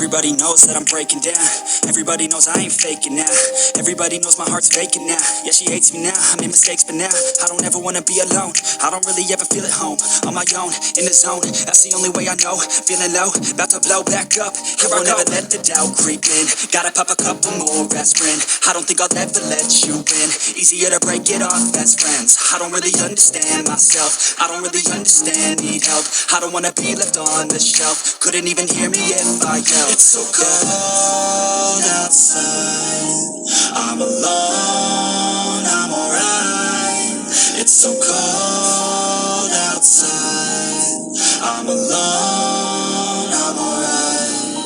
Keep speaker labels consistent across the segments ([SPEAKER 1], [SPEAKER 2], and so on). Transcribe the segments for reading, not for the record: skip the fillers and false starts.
[SPEAKER 1] Everybody knows that I'm breaking down. Everybody knows I ain't faking now. Everybody knows my heart's vacant now. Yeah, she hates me now, I made mistakes, but now I don't ever wanna be alone. I don't really ever feel at home. On my own, in the zone, that's the only way I know. Feeling low, about to blow back up. Here I never let the doubt creep in. Gotta pop a couple more aspirin. I don't think I'll ever let you win. Easier to break it off best friends. I don't really understand myself. I don't really understand, need help. I don't wanna be left on the shelf. Couldn't even hear me if I yelled. It's so cold outside. I'm alone, I'm alright. It's so cold outside. I'm alone, I'm alright.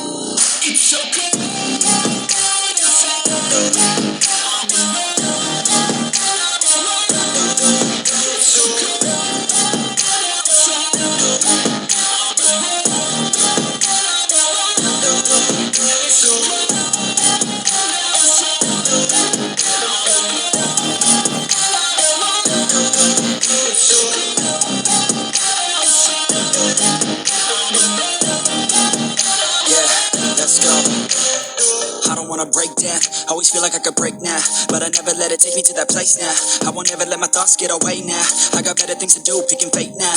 [SPEAKER 1] It's so cold outside. I'm alone, it's so cold outside. It's so cold yeah, let's go. I don't wanna break down, always feel like I could break now, but I never let it take me to that place now. I won't ever let my thoughts get away now. I got better things to do, picking fate now.